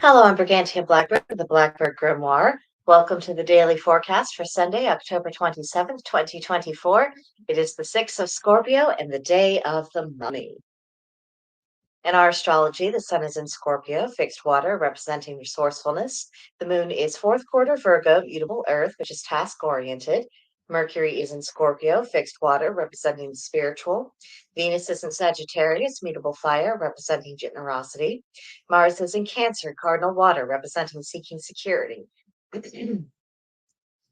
Hello, I'm Brigantia Blackbird of the Blackbird Grimoire. Welcome to the daily forecast for Sunday, October 27th, 2024. It is the 6th of Scorpio and the day of the mummy. In our astrology, the sun is in Scorpio, fixed water, representing resourcefulness. The moon is fourth quarter Virgo, mutable earth, which is task oriented. Mercury is in Scorpio, fixed water, representing the spiritual. Venus is in Sagittarius, mutable fire, representing generosity. Mars is in Cancer, cardinal water, representing seeking security.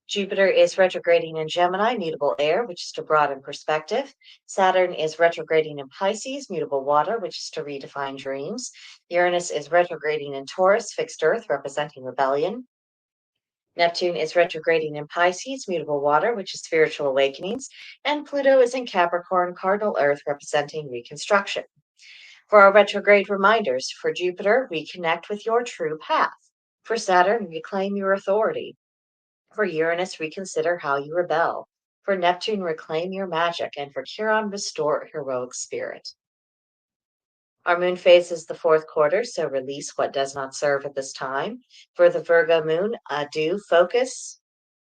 Jupiter is retrograding in Gemini, mutable air, which is to broaden perspective. Saturn is retrograding in Pisces, mutable water, which is to redefine dreams. Uranus is retrograding in Taurus, fixed earth, representing rebellion. Neptune is retrograding in Pisces, mutable water, which is spiritual awakenings. And Pluto is in Capricorn, cardinal earth, representing reconstruction. For our retrograde reminders, for Jupiter, reconnect with your true path. For Saturn, reclaim your authority. For Uranus, reconsider how you rebel. For Neptune, reclaim your magic. And for Chiron, restore heroic spirit. Our moon phase is the fourth quarter, so release what does not serve at this time. For the Virgo moon, do focus,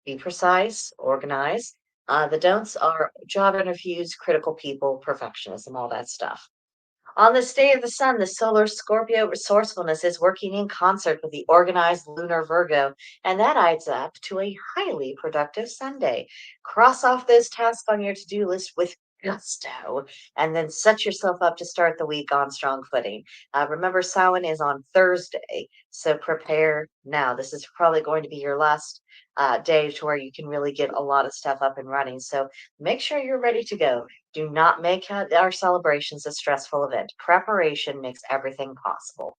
be precise, organize. The don'ts are job interviews, critical people, perfectionism, all that stuff. On this day of the sun, the solar Scorpio resourcefulness is working in concert with the organized lunar Virgo, and that adds up to a highly productive Sunday. Cross off those tasks on your to do list with gusto, and then set yourself up to start the week on strong footing. Remember, Samhain is on Thursday, so prepare now. This is probably going to be your last day to where you can really get a lot of stuff up and running. So make sure you're ready to go. Do not make our celebrations a stressful event. Preparation makes everything possible.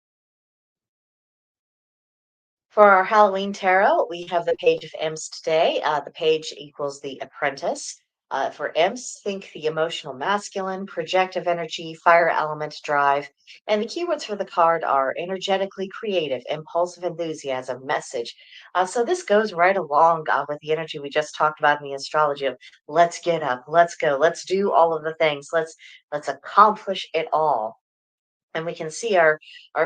For our Halloween tarot, we have the Page of Imps today. The page equals the apprentice. For imps, think the emotional masculine, projective energy, fire element, drive. And the keywords for the card are energetically creative, impulsive enthusiasm, message. So this goes right along with the energy we just talked about in the astrology of let's get up, let's go, let's do all of the things, let's accomplish it all. And we can see our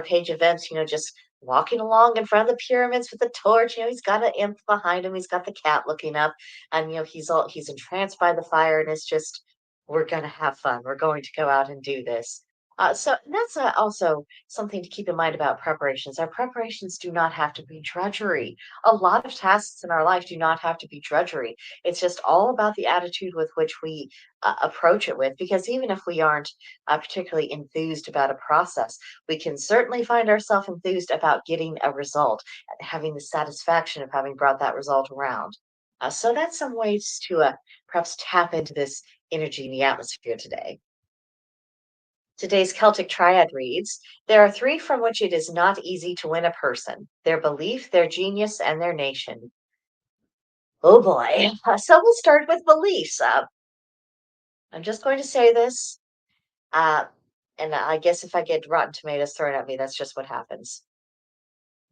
page events, just walking along in front of the pyramids with the torch. He's got an imp behind him. He's got the cat looking up, and he's entranced by the fire, and it's just we're gonna have fun. We're going to go out and do this. So that's also something to keep in mind about preparations. Our preparations do not have to be drudgery. A lot of tasks in our life do not have to be drudgery. It's just all about the attitude with which we approach it with. Because even if we aren't particularly enthused about a process, we can certainly find ourselves enthused about getting a result, having the satisfaction of having brought that result around. So that's some ways to perhaps tap into this energy in the atmosphere today. Today's Celtic Triad reads: there are three from which it is not easy to win a person: their belief, their genius, and their nation. Oh boy. So we'll start with beliefs. I'm just going to say this. Uh, and I guess if I get Rotten Tomatoes thrown at me, that's just what happens.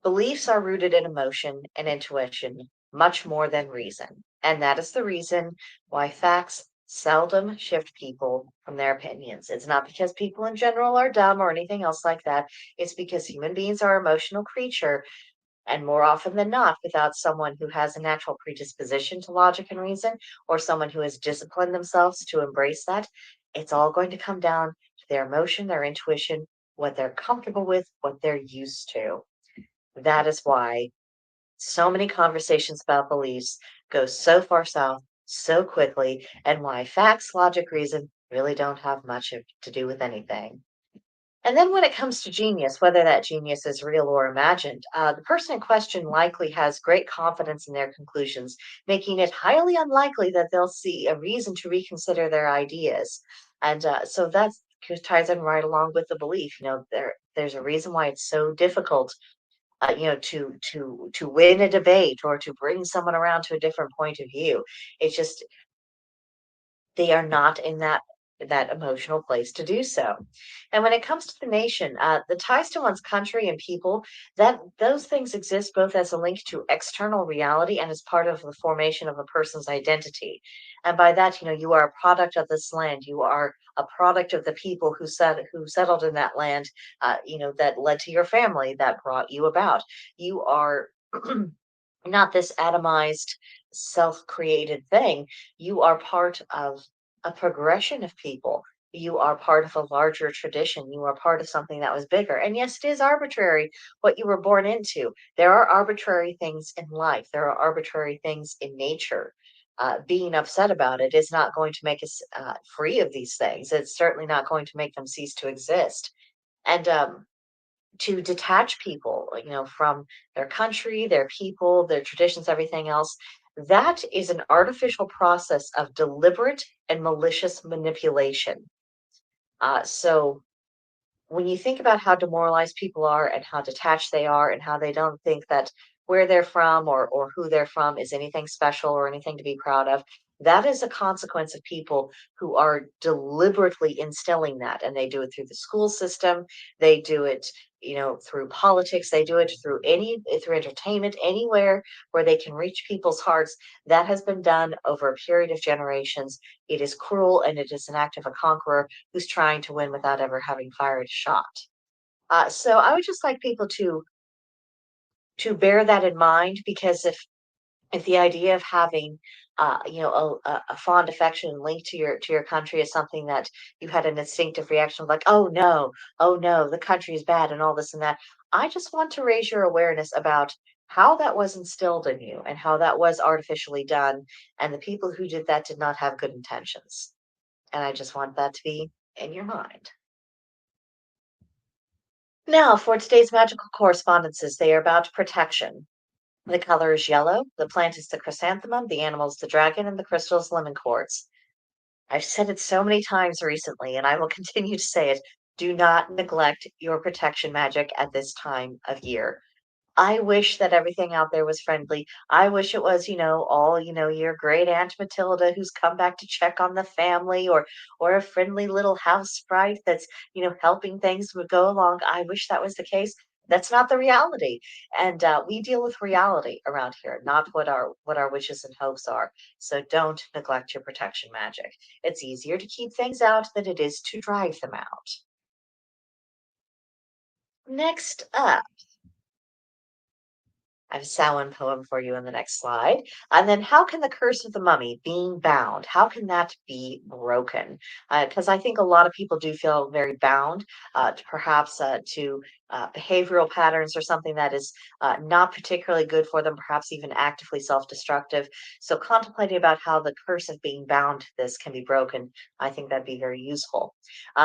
Beliefs are rooted in emotion and intuition much more than reason. And that is the reason why facts seldom shift people from their opinions. It's not because people in general are dumb or anything else like that. It's because human beings are emotional creature. And more often than not, without someone who has a natural predisposition to logic and reason, or someone who has disciplined themselves to embrace that, it's all going to come down to their emotion, their intuition, what they're comfortable with, what they're used to. That is why so many conversations about beliefs go so far south so quickly, and why facts, logic, reason really don't have much to do with anything. And then when it comes to genius, whether that genius is real or imagined, the person in question likely has great confidence in their conclusions, making it highly unlikely that they'll see a reason to reconsider their ideas. And so that ties in right along with the belief. There's a reason why it's so difficult, to win a debate or to bring someone around to a different point of view. It's just they are not in that. that emotional place to do so. And when it comes to the nation, the ties to one's country and people, that those things exist both as a link to external reality and as part of the formation of a person's identity. And by that, you are a product of this land. You are a product of the people who settled in that land. That led to your family, that brought you about. You are not this atomized, self created thing. You are part of a progression of people. You are part of a larger tradition. You are part of something that was bigger. And yes, it is arbitrary what you were born into. There are arbitrary things in life, there are arbitrary things in nature. Being upset about it is not going to make us free of these things. It's certainly not going to make them cease to exist. And to detach people, from their country, their people, their traditions, everything else, that is an artificial process of deliberate and malicious manipulation. So when you think about how demoralized people are and how detached they are and how they don't think that where they're from or who they're from is anything special or anything to be proud of, that is a consequence of people who are deliberately instilling that. And they do it through the school system, they do it, through politics, they do it through entertainment, anywhere where they can reach people's hearts. That has been done over a period of generations. It is cruel and it is an act of a conqueror who's trying to win without ever having fired a shot. So I would just like people to bear that in mind, because if the idea of having a fond affection linked to your country is something that you had an instinctive reaction of like, oh no, the country is bad and all this and that. I just want to raise your awareness about how that was instilled in you and how that was artificially done, and the people who did that did not have good intentions. And I just want that to be in your mind. Now, for today's magical correspondences, they are about protection. The color is yellow, the plant is the chrysanthemum, the animal is the dragon, and the crystal is lemon quartz. I've said it so many times recently, and I will continue to say it. Do not neglect your protection magic at this time of year. I wish that everything out there was friendly. I wish it was, all, your great Aunt Matilda who's come back to check on the family, or a friendly little house sprite that's, helping things would go along. I wish that was the case. That's not the reality. And we deal with reality around here, not what our wishes and hopes are. So don't neglect your protection magic. It's easier to keep things out than it is to drive them out. Next up, I have a Samhain poem for you in the next slide. And then, how can the curse of the mummy, being bound, how can that be broken? Because I think a lot of people do feel very bound, perhaps to behavioral patterns or something that is not particularly good for them, perhaps even actively self-destructive. So, contemplating about how the curse of being bound to this can be broken, I think that'd be very useful.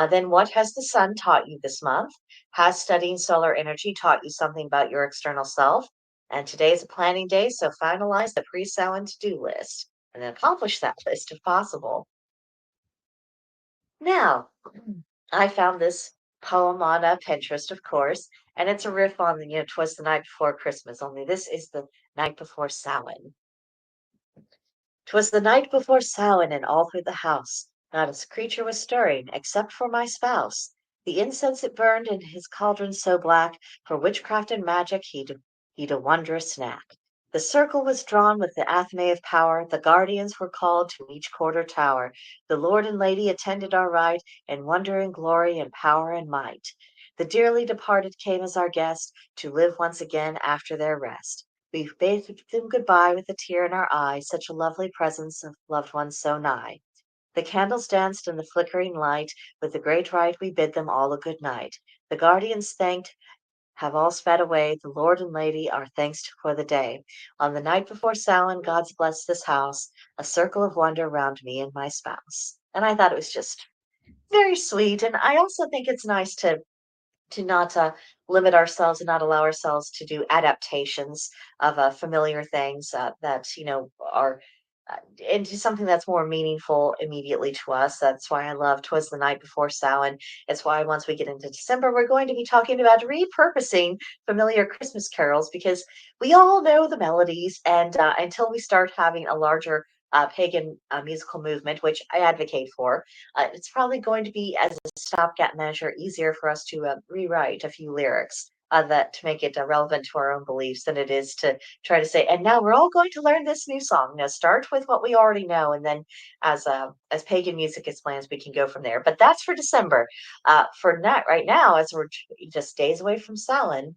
Then, what has the sun taught you this month? Has studying solar energy taught you something about your external self? And today is a planning day, so finalize the pre-Samhain to-do list and then accomplish that list if possible. Now, I found this poem on Pinterest, of course, and it's a riff on "'Twas the Night Before Christmas," only this is the night before Samhain. "'Twas the night before Samhain, and all through the house not a creature was stirring, except for my spouse. The incense it burned in his cauldron so black, for witchcraft and magic he'd a wondrous knack. The circle was drawn with the athame of power, the guardians were called to each quarter tower. The lord and lady attended our rite, in wonder and glory and power and might. The dearly departed came as our guest, to live once again after their rest. We bade them good-bye with a tear in our eye, such a lovely presence of loved ones so nigh. The candles danced in the flickering light, with the great rite we bid them all a good night. The guardians thanked, have all sped away, the lord and lady are thanks for the day. On the night before Samhain, God's blessed this house, a circle of wonder round me and my spouse. And I thought it was just very sweet. And I also think it's nice to not limit ourselves and not allow ourselves to do adaptations of familiar things that are into something that's more meaningful immediately to us. That's why I love "'Twas the Night Before Samhain." It's why once we get into December, we're going to be talking about repurposing familiar Christmas carols, because we all know the melodies, and until we start having a larger pagan musical movement, which I advocate for, it's probably going to be, as a stopgap measure, easier for us to rewrite a few lyrics that to make it relevant to our own beliefs than it is to try to say, and now we're all going to learn this new song. Now start with what we already know, and then as pagan music explains, we can go from there. But that's for December. For not right now, as we're just days away from Samhain,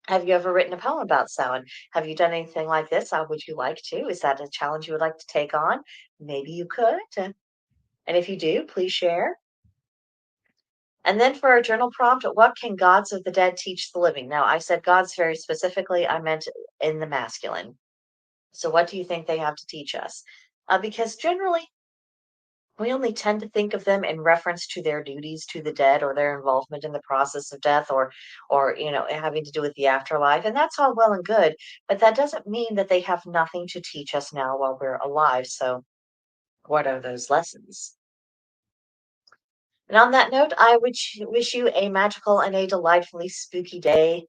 have you ever written a poem about Samhain? Have you done anything like this? Would you like to? Is that a challenge you would like to take on? Maybe you could. And if you do, please share. And then for our journal prompt, what can gods of the dead teach the living? Now, I said gods very specifically. I meant in the masculine. So, what do you think they have to teach us? Because generally, we only tend to think of them in reference to their duties to the dead or their involvement in the process of death or having to do with the afterlife, and that's all well and good, but that doesn't mean that they have nothing to teach us now while we're alive. So what are those lessons? And on that note, I would wish you a magical and a delightfully spooky day.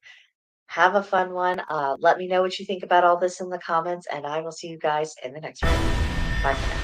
Have a fun one. Let me know what you think about all this in the comments, and I will see you guys in the next one. Bye for now.